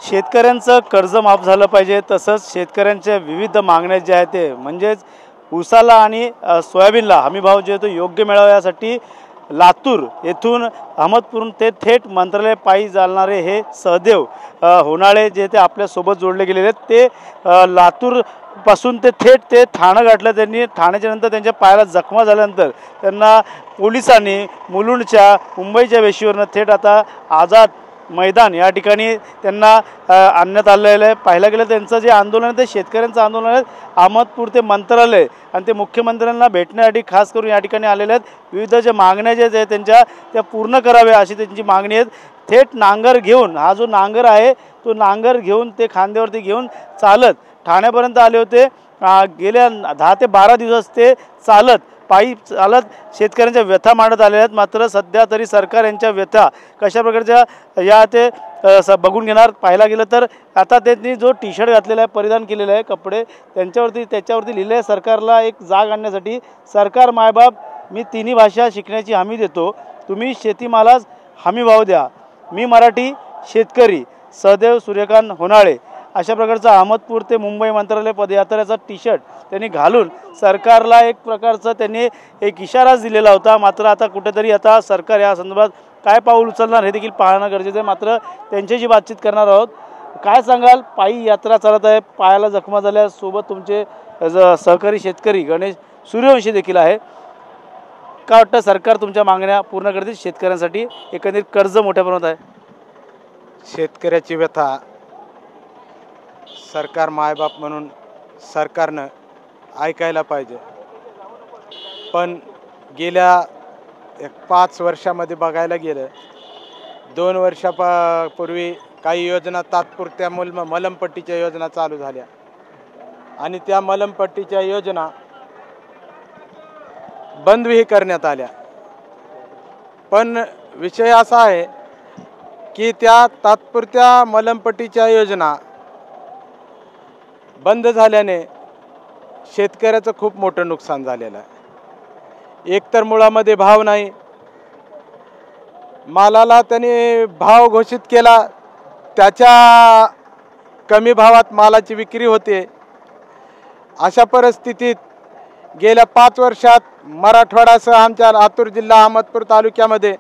शेतकऱ्यांचं कर्ज माफ झालं पाहिजे, तसंच शेतकऱ्यांच्या विविध मागण्या ज्या आहेत ते म्हणजेच ऊसाला आणि सोयाबीनला हमीभाव जे तो योग्य मिळावा यासाठी लातूर येथून अहमदपूर ते थेट मंत्रालय पायी चालणारे हे सहदेव होनाळे जे ते आपल्यासोबत जोडले गेलेले आहेत ते लातूर पासून ते थेट ते ठाणं गाठलं त्यांनी। ठाण्याच्या नंतर त्यांच्या पायाला जखमा झाल्यानंतर त्यांना पोलिसांनी मुलुंडच्या मुंबईच्या वेशीवरनं थेट आता आझाद मैदान या ठिकाणी त्यांना आणण्यात आलेलं आहे। पाहायला गेलं त्यांचं जे आंदोलन आहे ते शेतकऱ्यांचं आंदोलन आहे। अहमदपूर ते मंत्रालय आणि ते मुख्यमंत्र्यांना भेटण्यासाठी खास करून या ठिकाणी आलेले आहेत। विविध ज्या मागण्या ज्या आहेत त्यांच्या त्या पूर्ण कराव्या अशी त्यांची मागणी आहे। थेट नांगर घेऊन हा जो नांगर आहे तो नांगर घेऊन ते खांद्यावरती घेऊन चालत ठाण्यापर्यंत आले होते। गेल्या 10 ते 12 दिवस ते चालत पायी चालत शेतकऱ्यांच्या व्यथा मांडत आलेल्या आहेत। मात्र सध्या तरी सरकार यांच्या व्यथा कशा प्रकारच्या या ते बघून घेणार। पाहायला गेलं तर आता त्यांनी जो टी शर्ट घातलेला आहे परिधान केलेला आहे कपडे त्याच्यावरती लिहिलं आहे सरकारला एक जाग आणण्यासाठी सरकार मायबाप मी तिन्ही भाषा शिकण्याची हमी देतो, तुम्ही शेतीमालास हमी भाव द्या, मी मराठी शेतकरी सहदेव सूर्यकांत होनाळे अशा प्रकारचा अहमदपूर ते मुंबई मंत्रालय पदयात्रेचा टी शर्ट त्यांनी घालून सरकारला एक प्रकारचा त्यांनी एक इशाराच दिलेला होता। मात्र आता कुठेतरी आता सरकार या संदर्भात काय पाऊल उचलणार हे देखील पाहणं गरजेचं आहे। मात्र त्यांच्याशी बातचीत करणार आहोत। काय सांगाल, पायी यात्रा चालत आहे, पायाला जखमा झाल्या, सोबत तुमचे सहकारी शेतकरी गणेश सूर्यवंशी देखील आहे। काय वाटतं सरकार तुमच्या मागण्या पूर्ण करतील शेतकऱ्यांसाठी? एकंदरीत कर्ज मोठ्या प्रमाणात आहे, शेतकऱ्याची व्यथा सरकार मायबाप म्हणून सरकारनं ऐकायला पाहिजे। पण गेल्या 5 वर्षामध्ये बघायला गेलं 2 वर्षापूर्वी काही योजना तात्पुरत्या मलमपट्टीच्या योजना चालू झाल्या आणि त्या मलमपट्टीच्या योजना बंदही करण्यात आल्या। पण विषय असा आहे की त्या तात्पुरत्या मलमपट्टीच्या योजना बंद झाल्याने शेतकऱ्याचं खूप मोठं नुकसान झालेलं आहे। एकतर मुळामध्ये भाव नाही, मालाला त्याने भाव घोषित केला त्याच्या कमी भावात मालाची विक्री होते। अशा परिस्थितीत गेल्या 5 वर्षात मराठवाड्यासह आमच्या लातूर जिल्हा अहमदपूर तालुक्यामध्ये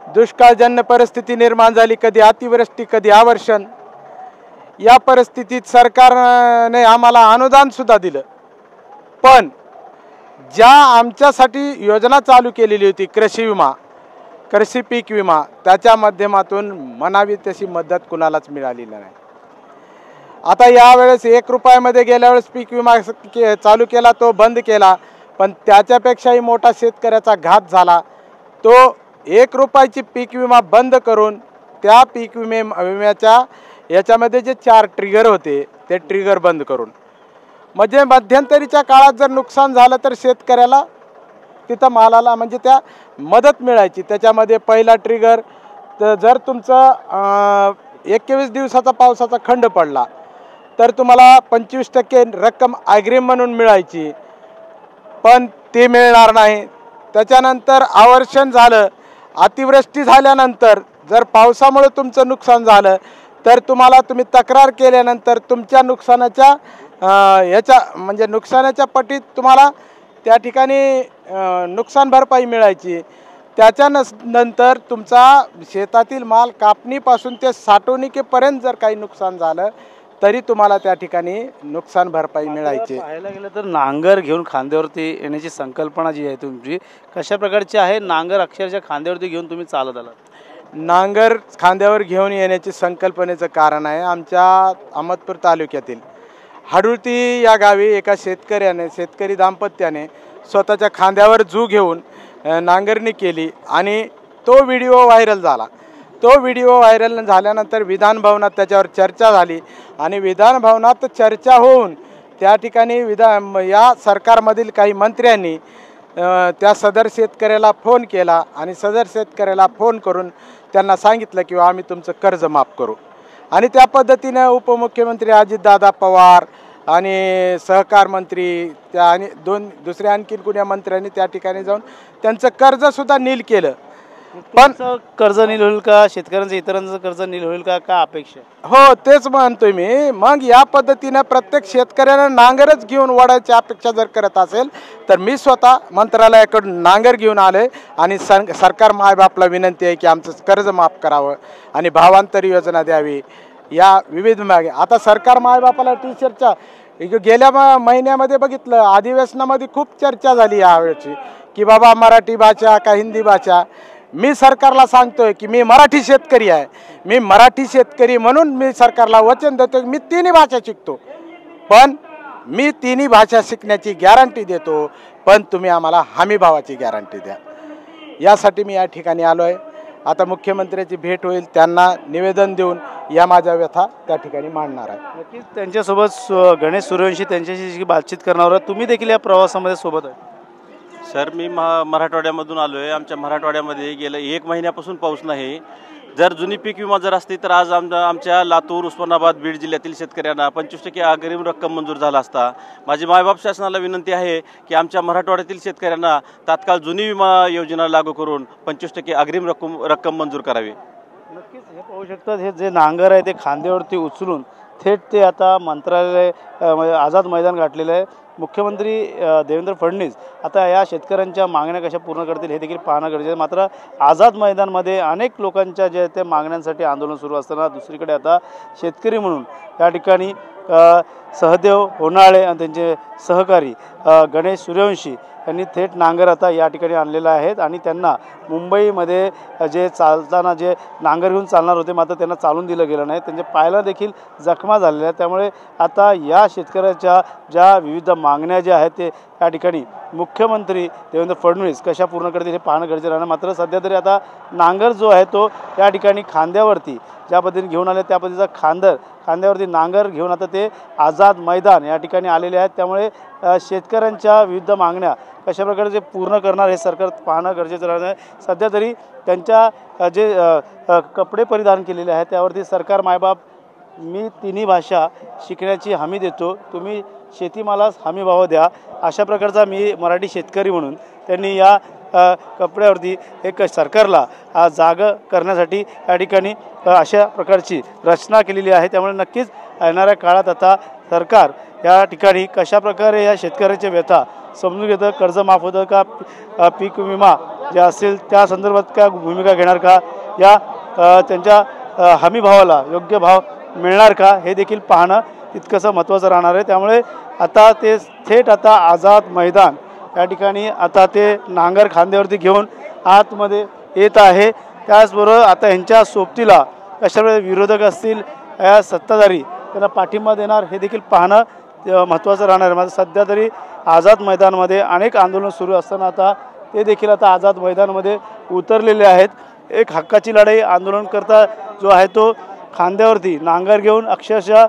दुष्काळजन्य परिस्थिती निर्माण झाली, कधी अतिवृष्टी कधी अवर्षण। या परिस्थितीत सरकारने आम्हाला अनुदान सुद्धा दिलं, पण ज्या आमच्यासाठी योजना चालू केलेली होती कृषी विमा, कृषी पीक विमा, त्याच्या माध्यमातून म्हणावी तशी मदत कुणालाच मिळालेली नाही। आता यावेळेस 1 रुपयामध्ये गेल्या वेळेस पीक विमा चालू केला तो बंद केला, पण त्याच्यापेक्षाही मोठा शेतकऱ्याचा घात झाला। तो 1 रुपयाची पीक विमा बंद करून त्या पीक विम्याच्या याच्यामध्ये जे 4 ट्रिगर होते ते ट्रिगर बंद करून, म्हणजे मध्यंतरीच्या काळात जर नुकसान झालं तर शेतकऱ्याला तिथं मालाला म्हणजे त्या मदत मिळायची। त्याच्यामध्ये पहिला ट्रिगर जर तुमचं 21 दिवसाचा पावसाचा खंड पडला तर तुम्हाला 25% रक्कम अग्रिम म्हणून मिळायची, पण ते मिळणार नाही। त्याच्यानंतर अवर्षण झालं, अतिवृष्टी झाल्यानंतर जर पावसामुळे तुमचं नुकसान झालं तर तुम्ही तक्रार केल्यानंतर तुमच्या नुकसानाच्या म्हणजे नुकसानाच्या पटीत तुम्हाला त्या ठिकाणी नुकसान भरपाई मिळायची। त्याच्यानंतर तुमचा शेतातील माल कापणीपासून ते साठवणुकीपर्यंत जर काही नुकसान झालं तरी तुम्हाला त्या ठिकाणी नुकसान भरपाई मिळायची। पाहायला गेलं तर नांगर घेऊन खांद्यावरती येण्याची संकल्पना जी आहे तुमची कशा प्रकारची आहे? नांगर अक्षरशः खांद्यावरती घेऊन तुम्ही चालत आलात? नांगर खांद्यावर घेऊन येण्याची संकल्पनेचं कारण आहे आमच्या अहमदपूर तालुक्यातील हाडुळती या गावी एका शेतकरी दाम्पत्याने स्वतःच्या खांद्यावर जू घेऊन नांगरणी केली आणि तो व्हिडिओ व्हायरल झाला। तो व्हिडिओ व्हायरल झाल्यानंतर विधानभवनात त्याच्यावर चर्चा झाली आणि विधानभवनात चर्चा होऊन त्या ठिकाणी या सरकारमधील काही मंत्र्यांनी त्या सदर शेतकऱ्याला फोन केला आणि सदर शेतकऱ्याला फोन करून त्यांना सांगितलं की आम्ही तुमचं कर्ज माफ करू। आणि त्या पद्धतीने उपमुख्यमंत्री अजितदादा पवार आणि सहकार मंत्री त्या आणि दुसऱ्या आणखीन कुण्या मंत्र्यांनी त्या ठिकाणी जाऊन त्यांचं कर्जसुद्धा नील केलं। पण कर्ज नील होईल का, शेतकऱ्यांचं इतरांचं कर्ज नील होईल का, काय अपेक्षा आहे? हो तेच म्हणतोय मी. मग या पद्धतीने प्रत्येक शेतकऱ्यानं नांगरच घेऊन वडायची अपेक्षा जर करत असेल तर मी स्वतः मंत्रालयाकडून नांगर घेऊन आले आणि सरकार मायबापला विनंती आहे की आमचं कर्ज माफ करावं आणि भावांतर योजना द्यावी. या विविध मागे आता सरकार मायबापाला टीचरच्या गेल्या महिन्यामध्ये बघितलं, अधिवेशनामध्ये खूप चर्चा झाली यावेळची की बाबा मराठी भाषा का हिंदी भाषा. मी सरकारला सांगतोय की मी मराठी शेतकरी आहे, मी मराठी शेतकरी म्हणून मी सरकारला वचन देतो की मी तिन्ही भाषा शिकतो, पण मी तिन्ही भाषा शिकण्याची गॅरंटी देतो, पण तुम्ही आम्हाला हमी भावाची गॅरंटी द्या. यासाठी मी या ठिकाणी आलो आहे. आता मुख्यमंत्र्याची भेट होईल, त्यांना निवेदन देऊन या माझ्या व्यथा त्या ठिकाणी मांडणार आहे. नक्कीच त्यांच्यासोबत गणेश सूर्यवंशी त्यांच्याशी बातचीत करणार आहोत. तुम्ही देखील या प्रवासामध्ये सोबत आहे. सर मी मराठवाड्यामधून आलो आहे. आमच्या मराठवाड्यामध्ये गेलं 1 महिन्यापासून पाऊस नाही. जर जुनी पीक विमा जर असती तर आज आमच्या लातूर, उस्मानाबाद, बीड जिल्ह्यातील शेतकऱ्यांना 25% अग्रिम रक्कम मंजूर झाला असता. माझी मायबाप शासनाला विनंती आहे की आमच्या मराठवाड्यातील शेतकऱ्यांना तात्काळ जुनी विमा योजना लागू करून 25% अग्रिम रक्कम मंजूर करावी. नक्कीच हे पाहू शकतात, हे जे नांगर आहे ते खांद्यावरती उचलून थेट ते आता मंत्रालय आझाद मैदान गाठलेलं आहे. मुख्यमंत्री देवेंद्र फडणवीस आता या शेतकऱ्यांच्या मागण्या कशा पूर्ण करतील हे देखील पाहणं गरजेचं आहे. मात्र आझाद मैदानमध्ये अनेक लोकांच्या जे ते मागण्यांसाठी आंदोलन सुरू असताना दुसरीकडे आता शेतकरी म्हणून या ठिकाणी सहदेव होनाळे आणि त्यांचे सहकारी गणेश सूर्यवंशी यांनी थेट नांगर आता या ठिकाणी आणलेला आहेत आणि त्यांना मुंबईमध्ये जे चालताना जे नांगर घेऊन चालणार होते मात्र त्यांना चालून दिलं गेलं नाही. त्यांच्या पायाला देखील जखमा झालेल्या आहेत. त्यामुळे आता या शेतकऱ्याच्या ज्या विविध मागण्या ज्या आहेत ते या ठिकाणी मुख्यमंत्री देवेंद्र फडणवीस कशा पूर्ण करतील हे पाहणं गरजेचं राहणार. मात्र सध्या तरी आता नांगर जो आहे तो या ठिकाणी खांद्यावरती ज्या पद्धतीने घेऊन आले त्या पद्धतीचा खांद्यावरती नांगर घेऊन आता ते आझाद मैदान या ठिकाणी आलेले आहेत. त्यामुळे शेतकऱ्यांच्या विविध मागण्या कशा प्रकारे ते पूर्ण करणार हे सरकार पाहणं गरजेचं राहणार आहे. सध्या तरी त्यांच्या जे कपडे परिधान केलेले आहेत त्यावरती सरकार मायबाप मी तिन्ही भाषा शिकण्याची हमी देतो, तुम्ही शेतीमालास हमी भाव द्या, अशा प्रकारचा मी मराठी शेतकरी म्हणून त्यांनी या कपड्यावरती एक सरकारला जागं करण्यासाठी या ठिकाणी अशा प्रकारची रचना केलेली आहे. त्यामुळे नक्कीच येणाऱ्या काळात आता सरकार या ठिकाणी कशा प्रकारे या शेतकऱ्याच्या व्यथा समजून घेतं, कर्ज माफ होतं का, पीक विमा जे असेल त्या संदर्भात काय भूमिका घेणार का, या त्यांच्या हमी भावाला योग्य भाव मिळणार का हे देखील पाहणं तितकंसं महत्त्वाचं राहणार आहे. त्यामुळे आता ते थेट आता आझाद मैदान या ठिकाणी आता ते नांगर खांद्यावरती घेऊन आतमध्ये येत आहे. त्याचबरोबर आता यांच्या सोबतीला कशाप्रकारे विरोधक असतील, या सत्ताधारी त्यांना पाठिंबा देणार हे देखील पाहणं महत्त्वाचं राहणार आहे. माझं सध्या तरी आझाद मैदानामध्ये अनेक आंदोलन सुरू असताना आता ते देखील आता आझाद मैदानामध्ये उतरलेले आहेत. एक हक्काची लढाई आंदोलनकर्ता जो आहे तो खांद्यावरती नांगर घेऊन अक्षरशः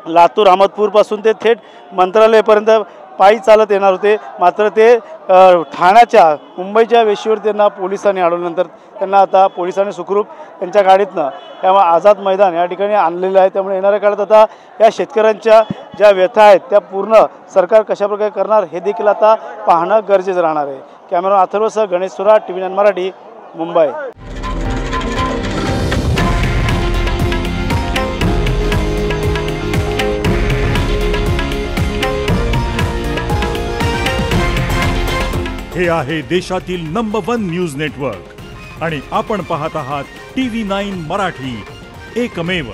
लातूर अहमदपूरपासून ते थेट मंत्रालयापर्यंत पायी चालत येणार होते. मात्र ते ठाण्याच्या मुंबईच्या वेशीवर त्यांना पोलिसांनी अडवल्यानंतर त्यांना आता पोलिसांनी सुखरूप त्यांच्या गाडीतनं त्यामुळे आझाद मैदान या ठिकाणी आणलेलं आहे. त्यामुळे येणाऱ्या काळात आता या शेतकऱ्यांच्या ज्या व्यथा आहेत त्या पूर्ण सरकार कशाप्रकारे करणार हे देखील आता पाहणं गरजेचं राहणार आहे. कॅमेरा अथर्वसह गणेश सुरा, TV9 मराठी, मुंबई. हे आहे देशातील नंबर 1 न्यूज नेटवर्क आणि आपण पाहत आहात TV9 मराठी, एकमेव.